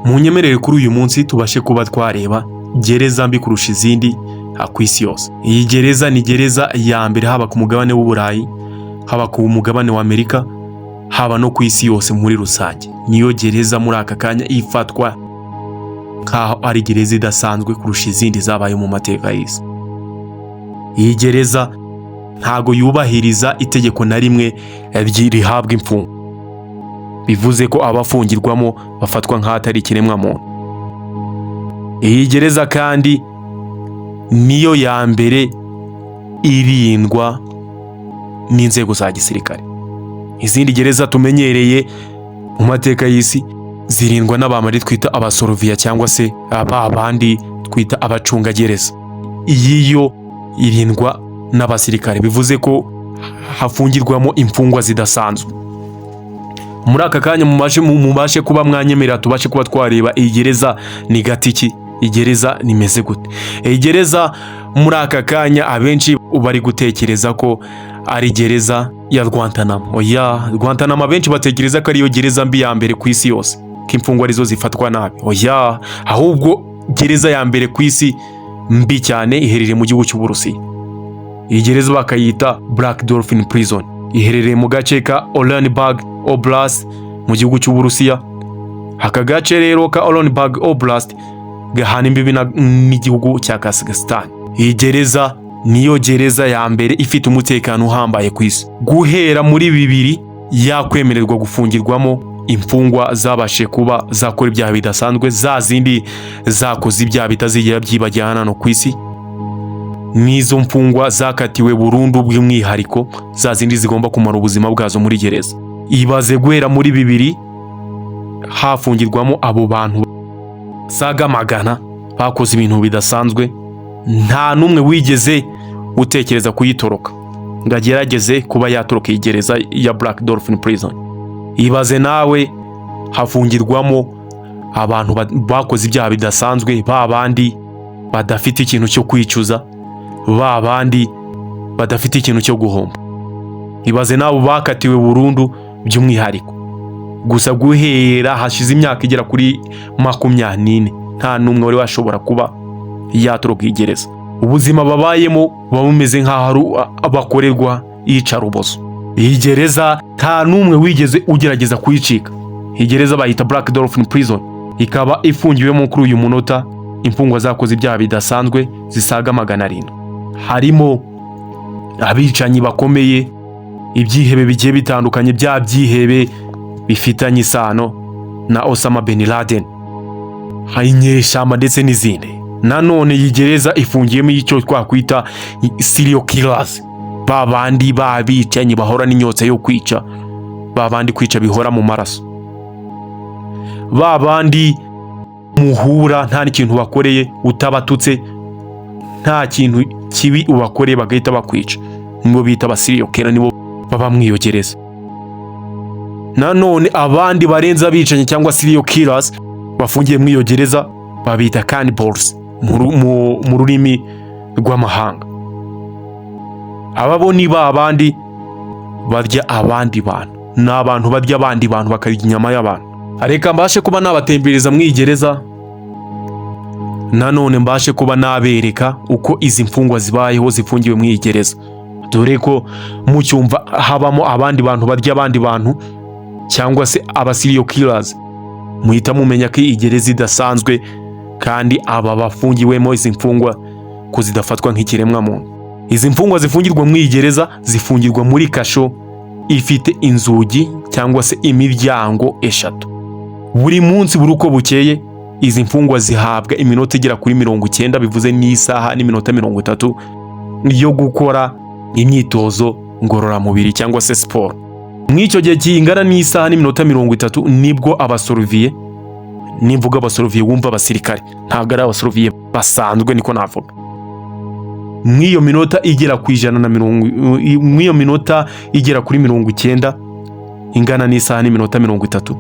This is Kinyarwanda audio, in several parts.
munyemerere kuri uyu munsi tubashe kuba twareba gereza mbi kurusha izindi ku isi yose. Iyi gereza ni gereza ya mbere haba ku mugabane w'Uburayi, haba ku mugabane wa Amerika, haba no ku isi yose muri rusange. Niyo gereza muri aka kanya ifatwa nkaho ari gereza idasanzwe kurusha izindi zabaye mu mateka y'isi. Iyi gereza ntago yubahiriza itegeko na rimwe rihabwa imfungo. Bivuze ko abafungirwamo bafatwa nk'atari ikiremwa muntu. Iyi gereza kandi niyo ya mbere irindwa n'inzego za gisirikare. Izindi gereza tumenyereye mu mateka y'isi zirindwa n'abamari twita abasoroviya cyangwa se abandi twita abacunga gereza. Iyi yo irindwa n'abasirikare, bivuze ko hafungirwamo imfungwa zidasanzwe. Muri aka kanya mubashe kuba mwanyemerera tubashe kuba twareba iyi gereza ni gatiki, igereza nimeze gute. Iyi gereza muri aka kanya abenshi bari gutekereza ko ari gereza ya Guantanamo. Oya, Guantanamo abenshi batekereza ko ariyo gereza mbi ya mbere ku isi yose, ko imfungwa arizo zifatwa nabi. Oya, ahubwo gereza ya mbere ku isi mbi cyane iherereye mu gihugu cy'Uburusiya. Iyi gereza bakayita Black Dolphin Prison, iherereye mu gace ka Orenburg Oblast mu gihugu cy'Uburusiya. Aka gace rero ka Orenburg Oblast gahana imbibi n'igihugu cya Kazakhstan. Iyi gereza niyo gereza ya mbere ifite umutekano uhambaye ku isi. Guhera muri 2000 yakwemererwa gufungirwamo imfungwa zabashe kuba zakora ibyaha bidasanzwe, za zindi zakoze ibyaha bitazigira byibagirana no ku isi. Nizo mfungwa zakatiwe burundu bw'umwihariko, za zindi zigomba kumara ubuzima bwazo muri gereza. Ibaze guhera muri 2000 hafungirwamo abo bantu saga magana bakoze ibintu bidasanzwe, nta numwe wigeze utekereza kuyitoroka ngagerageze kuba yatoroka igereza ya Black Dolphin Prison. Ibaze nawe hafungirwamo abantu bakoze ibyaha bidasanzwe, babandi badafite ikintu cyo kwicuza, babandi badafite ikintu cyo guhomba. Ibaze nabo bakatiwe burundu by'umwihariko. Gusa guhera hashize imyaka igera kuri 24 nta numwe wari washobora kuba yatoroka igereza. Ubuzima babayemo bumeze nk'aho abakorerwa iyicarubozo. Iyi gereza nta numwe wigeze ugerageza kuyicika. Iyi gereza bayita Black Dolphin Prison, ikaba ifungiwemo kuri uyu munota imfungwa zakoze ibyaha bidasanzwe zisaga 700. Harimo abicanyi bakomeye, ibyihebe bigiye bitandukanye, bya byihebe bifitanye isano na Osama bin Laden, inyeshyamba ndetse n'izindi. Nanone iyi gereza ifungiyemo icyo twakwita serial killers, babandi babicanyi bahora n'inyotsa yo kwica, babandi kwica bihora mu maraso, babandi muhura nta n'ikintu bakoreye utabatutse, nta kintu kibi ubakoreye bagahita bakwica, nibo bita ba serial killer, nibo baba mwiyo gereza. Nanone abandi barenza abicanyi cyangwa serial killers bafungiye mwiyo gereza babita cannibals mu rurimi rw'amahanga. Ababo ni babandi barya abandi bantu, n'abantu barya abandi bantu bakarya inyama y'abantu. Areka mbashe kuba nabatembereza mwigereza, nanone mbashe kuba nabereka uko izi mfungwa zibayeho zifungiwe mwigereza, dore ko mucyumva habamo abandi bantu barya abandi bantu cyangwa se aba serial killers, muhita mumenya ko igereza idasanzwe kandi aba bafungiwemo izi mfungwa ko zidafatwa nk'ikiremwa muntu. Izi mfungwa zifungirwa mwigereza zifungirwa muri kasho ifite inzugi cyangwa se imiryango 3. Buri munsi buri uko bukeye izi mfungwa zihabwa iminota igera kuri 90, bivuze n'isaha n'iminota 30 yo gukora imyitozo ngororamubiri cyangwa se sport. Mw'icyo gihe kingana n'isaha n'iminota 30 nibwo abasoroviye, nimvuga abasoroviye wumva abasirikare, ntabwo ari abasoroviye basanzwe niko navuga, mw'iyo minota igera ku 150, mw'iyo minota igera kuri 90 ingana n'isaha n'iminota 30,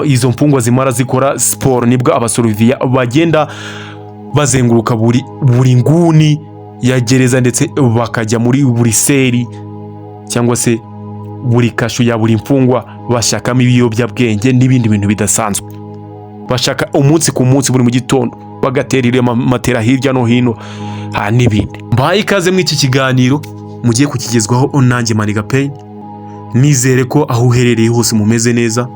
izo mfungwa zimara zikora sport, nibwo abasoroviya bagenda bazenguruka buri nguni ya gereza ndetse bakajya muri buri seri cyangwa se buri kashu ya buri mfungwa bashakamo ibiyobyabwenge n'ibindi bintu bidasanzwe. Bashaka umunsi ku munsi buri mu gitondo bagaterira matera hirya no hino n'ibindi. Mbaye ikaze muri iki kiganiro mugiye kukigezwaho nanjye Maniga Pain. Nizere ko aho uherereye hose mumeze neza.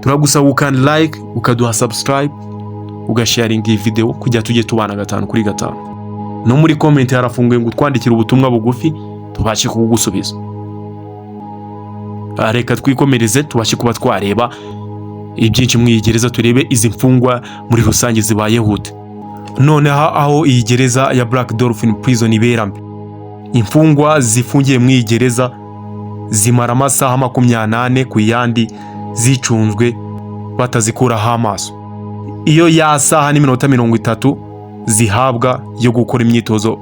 Turagusaba ukanda like, ukaduha subscribe, ugasharinga iyi video kujya tujye tubana 5 kuri 5. No muri comment harafunguye ngo twandikire ubutumwa bugufi tubashe kugusubiza. Reka twikomereze tubashe kuba twareba ibyinshi mu Gereza, turebe izi mfungwa muri rusange zibaye hute. None aho iyi gereza ya Black Dolphin prison ibera, imfungwa zifungiye mu Gereza zimara amasaha 28 ku yandi zicunzwe batazikuraho amaso. Iyo ya saha n'iminota 30 zihabwa yo gukora imyitozo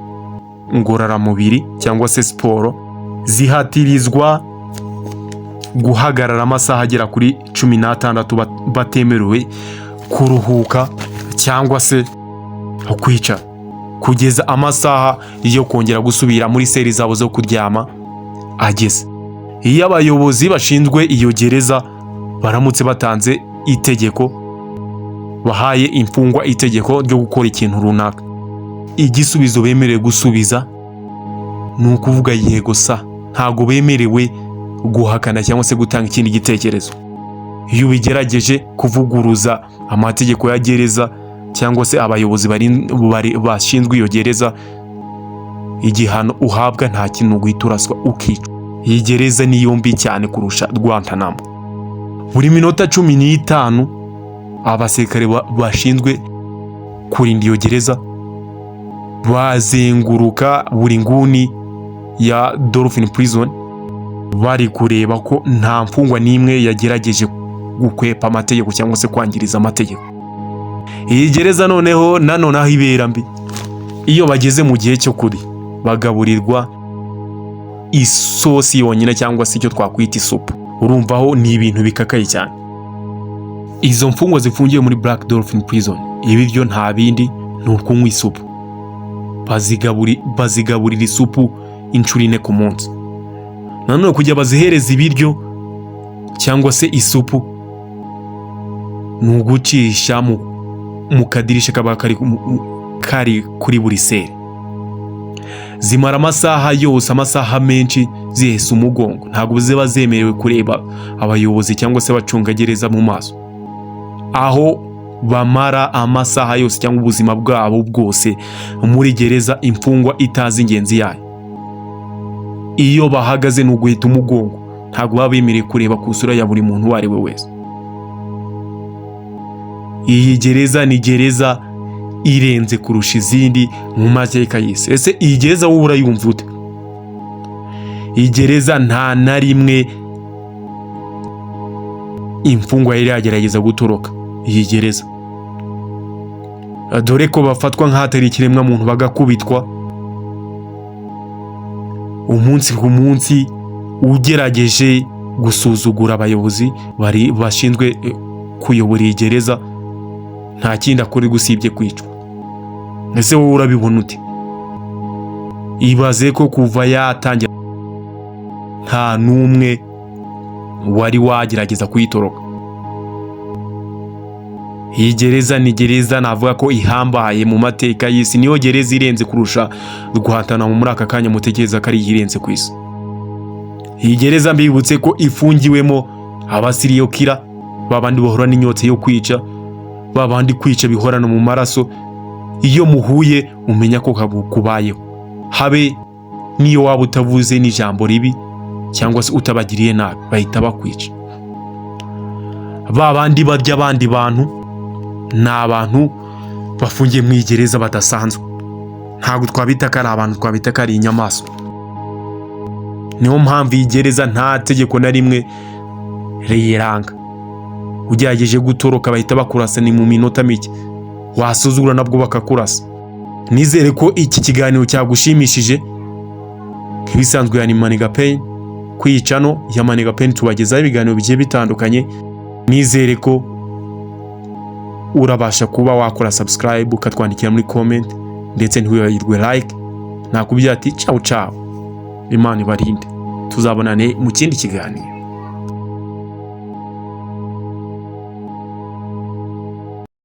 ngororamubiri cyangwa se siporo, zihatirizwa guhagarara amasaha agera kuri 16 batemerewe kuruhuka cyangwa se kwicara kugeza amasaha yo kongera gusubira muri seri zabo zo kuryama ageze. Iyo abayobozi bashinzwe iyo gereza baramutse batanze itegeko, bahaye imfungwa itegeko ryo gukora ikintu runaka, igisubizo bemerewe gusubiza ni ukuvuga yego sa, ntago bemerewe guhakana cyangwa se gutanga ikindi gitekerezo. Iyo bigerageje kuvuguruza amategeko ya gereza cyangwa se abayobozi bashinzwe iyo gereza, igihano uhabwa nta kintu guhituraswa ukicwa. Iyi gereza ni yombi cyane kurusha Rwanda. Buri minota 15 abasirikare bashinzwe kurinda iyo gereza bazenguruka buri nguni ya Dolphin prison, bari kureba ko nta mfungwa n'imwe yagerageje gukwepa amategeko cyangwa se kwangiriza amategeko. Iyi gereza noneho aho ibera mbi, iyo bageze mu gihe cyo kuri bagaburirwa isosi yonyine cyangwa se icyo twakwita isupu. Urumvaho ni ibintu bikakaye cyane. Izo mfungwa zifungiye muri Black Dolphin prison, ibiryo nta bindi ni ukunywa isupu. Bazigaburira isupu inshuro 4 ku munsi. Nanone kujya bazihereza ibiryo cyangwa se isupu ni ugucisha mu kadirisha kaba kari kuri buri seri. Zimara amasaha yose, amasaha menshi zihese umugongo, ntabwo ziba zemerewe kureba abayobozi cyangwa se bacunga gereza mu maso. Aho bamara amasaha yose cyangwa ubuzima bwabo bwose muri gereza, imfungwa itazi ingenzi yayo. Iyo bahagaze no guhita umugongo, ntabwo baba bemerewe kureba ku sura ya buri muntu uwo ari we wese. Iyi gereza ni gereza irenze kurusha izindi mu mateka y'isi. Ese iyi gereza wowe urayumva ute? Iyi gereza nta na rimwe imfungwa yari yagerageza gutoroka iyi gereza, dore ko bafatwa nk'atari ikiremwa muntu, bagakubitwa umunsi ku munsi. Ugerageje gusuzugura abayobozi bashinzwe kuyobora iyi gereza, nta kindi akora gusibye kwicwa. Ese wowe urabibona ute? Ibaze ko kuva yatangira nta numwe wari wagerageza kuyitoroka. Iyi gereza ni gereza navuga ko ihambaye mu mateka y'isi, niyo gereza irenze kurusha Rwanda muri aka kanya mutekereza ko ari irenze ku isi. Iyi gereza mbibutse ko ifungiwemo abasiriyo kira, babandi bahora n'inyotse yo kwica, babandi kwica bihorana mu maraso. Iyo muhuye umenya ko kubayeho, habe niyo waba utavuze n'ijambo ribi cyangwa se utabagiriye nabi, bahita bakwica. Babandi barya abandi bantu ni abantu bafungiye mu gereza badasanzwe. Ntabwo twabita ko ari abantu, twabita ko ari inyamaswa. Niyo mpamvu iyi gereza nta tegeko na rimwe riyiranga. Ugerageje gutoroka bahita bakurasa ni mu minota mike, wasuzugura nabwo bakakurasa. Nizere ko iki kiganiro cyagushimishije. Nk'ibisanzwe ya Maniga Pain, kwicano ya Maniga Pain tubagezaho ibiganiro bigiye bitandukanye. Nizere ko urabasha kuba wakora subscribe, ukatwandikira muri comment, ndetse ntiwibagirwe like. Nakubwira ati ciao ciao, Imana ibarinde. tuzabonane mu kindi kiganiro.